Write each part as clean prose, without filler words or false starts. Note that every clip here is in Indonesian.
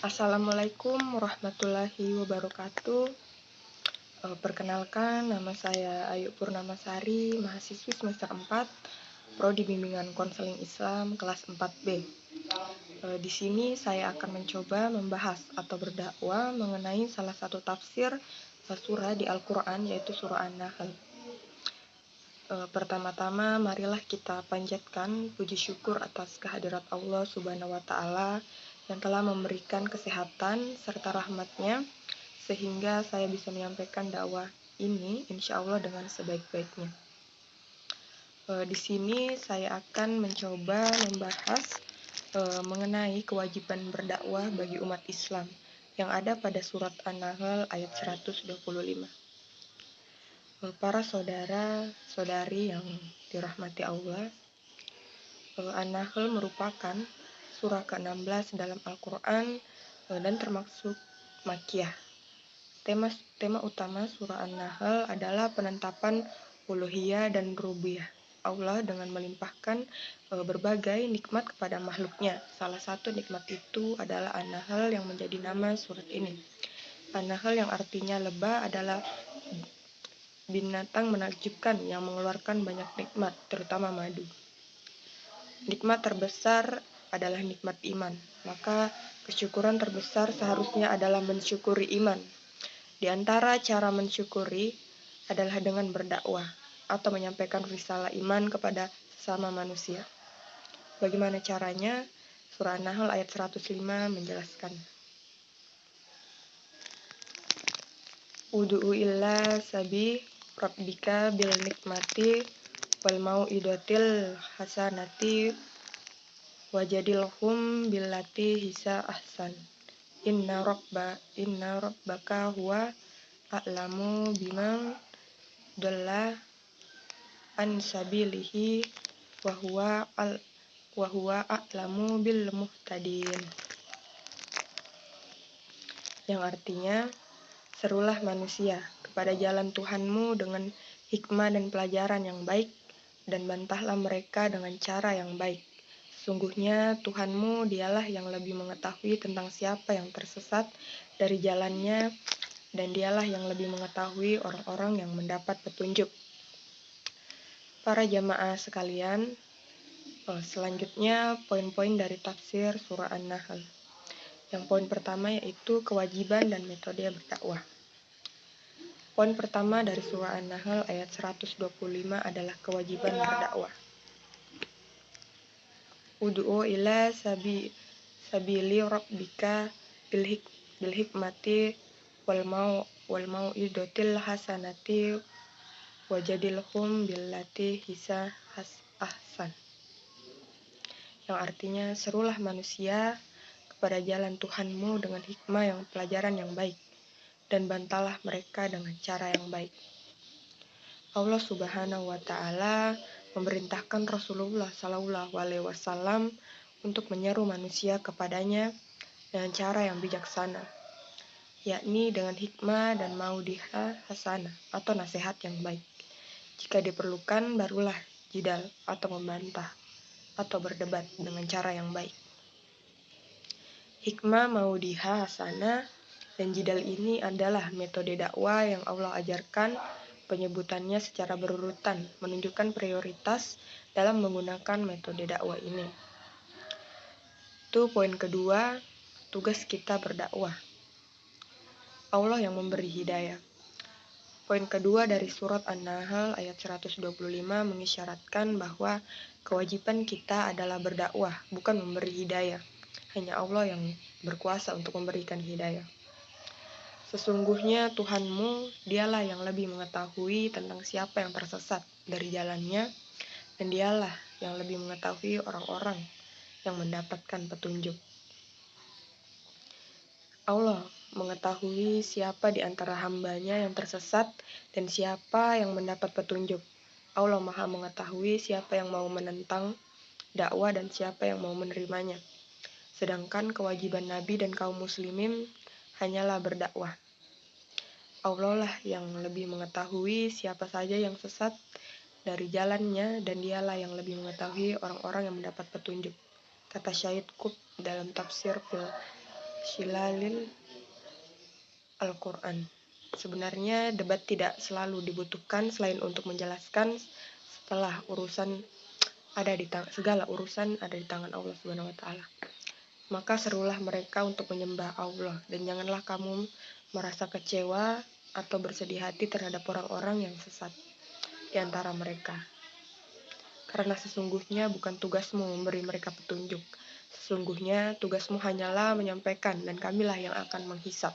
Assalamualaikum warahmatullahi wabarakatuh. Perkenalkan, nama saya Ayu Purnamasari, mahasiswi semester 4, Prodi Bimbingan Konseling Islam kelas 4B. Di sini saya akan mencoba membahas atau berdakwah mengenai salah satu tafsir surah di Al-Quran, yaitu surah An-Nahl. Pertama-tama, marilah kita panjatkan puji syukur atas kehadirat Allah Subhanahu wa Ta'ala yang telah memberikan kesehatan serta rahmat-Nya sehingga saya bisa menyampaikan dakwah ini insya Allah dengan sebaik-baiknya. Di sini saya akan mencoba membahas mengenai kewajiban berdakwah bagi umat Islam yang ada pada surat An-Nahl ayat 125. Para saudara-saudari yang dirahmati Allah, An-Nahl merupakan surah ke-16 dalam Al-Quran dan termasuk Makkiyah. Tema utama surah An-Nahl adalah penentapan uluhiyah dan rububiyah Allah dengan melimpahkan berbagai nikmat kepada makhluknya. Salah satu nikmat itu adalah An-Nahl yang menjadi nama surat ini. An-Nahl yang artinya lebah adalah binatang menakjubkan yang mengeluarkan banyak nikmat, terutama madu. Nikmat terbesar adalah nikmat iman, maka kesyukuran terbesar seharusnya adalah mensyukuri iman. Di antara cara mensyukuri adalah dengan berdakwah atau menyampaikan risalah iman kepada sesama manusia. Bagaimana caranya? Surah An-Nahl ayat 105 menjelaskan. Ud'u illa sabi rabbika bil nikmati wal mau'idatil hasanati wajadilhum billati hisa ahsan. Inna rabbaka huwa a'lamu biman dalla an sabilihi wa huwa a'lamu bil muhtadin. Yang artinya, serulah manusia kepada jalan Tuhanmu dengan hikmah dan pelajaran yang baik, dan bantahlah mereka dengan cara yang baik. Sesungguhnya Tuhanmu dialah yang lebih mengetahui tentang siapa yang tersesat dari jalannya, dan dialah yang lebih mengetahui orang-orang yang mendapat petunjuk. Para jamaah sekalian, selanjutnya poin-poin dari tafsir surah An-Nahl. Yang poin pertama yaitu kewajiban dan metode berdakwah. Poin pertama dari surah An-Nahl ayat 125 adalah kewajiban berdakwah. Ud'u ila sabili rabbika bil hikmati wal mau'idatil hasanati wajadilhum billati hisa ahsan. Yang artinya, serulah manusia kepada jalan Tuhanmu dengan hikmah yang pelajaran yang baik, dan bantalah mereka dengan cara yang baik. Allah Subhanahu wa Ta'ala memerintahkan Rasulullah SAW untuk menyeru manusia kepadanya dengan cara yang bijaksana, yakni dengan hikmah dan mau'idhah hasanah atau nasihat yang baik. Jika diperlukan, barulah jidal atau membantah atau berdebat dengan cara yang baik. Hikmah, mau'idhah hasanah, dan jidal ini adalah metode dakwah yang Allah ajarkan. Penyebutannya secara berurutan menunjukkan prioritas dalam menggunakan metode dakwah ini. Itu poin kedua, tugas kita berdakwah. Allah yang memberi hidayah. Poin kedua dari surat An-Nahl ayat 125 mengisyaratkan bahwa kewajiban kita adalah berdakwah, bukan memberi hidayah. Hanya Allah yang berkuasa untuk memberikan hidayah. Sesungguhnya Tuhanmu, dialah yang lebih mengetahui tentang siapa yang tersesat dari jalannya, dan dialah yang lebih mengetahui orang-orang yang mendapatkan petunjuk. Allah mengetahui siapa di antara hambanya yang tersesat dan siapa yang mendapat petunjuk. Allah Maha mengetahui siapa yang mau menentang dakwah dan siapa yang mau menerimanya. Sedangkan kewajiban Nabi dan kaum muslimin hanyalah berdakwah. Allah lah yang lebih mengetahui siapa saja yang sesat dari jalannya, dan dialah yang lebih mengetahui orang-orang yang mendapat petunjuk. Kata Syahid Qutb dalam tafsir Shilalil Al-Quran. Sebenarnya debat tidak selalu dibutuhkan selain untuk menjelaskan segala urusan ada di tangan Allah Subhanahu wa taala. Maka serulah mereka untuk menyembah Allah dan janganlah kamu merasa kecewa atau bersedih hati terhadap orang-orang yang sesat di antara mereka. Karena sesungguhnya bukan tugasmu memberi mereka petunjuk. Sesungguhnya tugasmu hanyalah menyampaikan dan kamilah yang akan menghisap.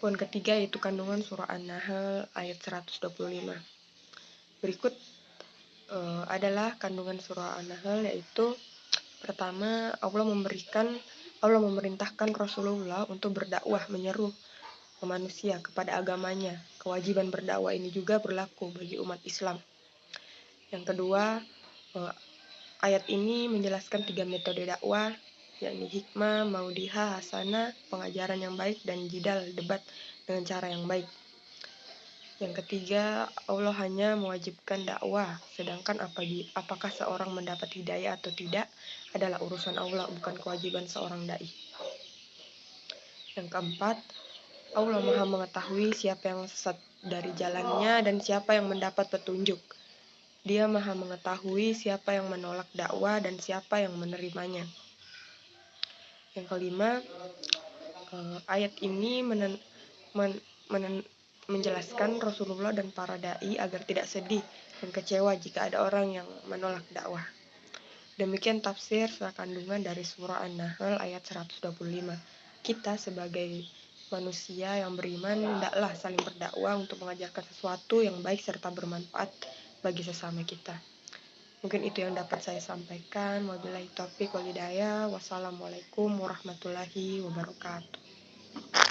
Poin ketiga yaitu kandungan surah An-Nahl ayat 125. Berikut adalah kandungan surah An-Nahl, yaitu pertama, Allah memerintahkan Rasulullah untuk berdakwah menyeru manusia kepada agamanya. Kewajiban berdakwah ini juga berlaku bagi umat Islam. Yang kedua, ayat ini menjelaskan 3 metode dakwah, yakni hikmah, maudihah, hasanah, pengajaran yang baik, dan jidal, debat dengan cara yang baik. Yang ketiga, Allah hanya mewajibkan dakwah, sedangkan apakah seorang mendapat hidayah atau tidak adalah urusan Allah, bukan kewajiban seorang dai. Yang keempat, Allah Maha mengetahui siapa yang sesat dari jalannya dan siapa yang mendapat petunjuk. Dia Maha mengetahui siapa yang menolak dakwah dan siapa yang menerimanya. Yang kelima, ayat ini menjelaskan Rasulullah dan para dai agar tidak sedih dan kecewa jika ada orang yang menolak dakwah. Demikian tafsir kandungan dari surah An-Nahl ayat 125. Kita sebagai manusia yang beriman hendaklah saling berdakwah untuk mengajarkan sesuatu yang baik serta bermanfaat bagi sesama kita. Mungkin itu yang dapat saya sampaikan. Wabillahi taufiq wal hidayah. Wassalamualaikum warahmatullahi wabarakatuh.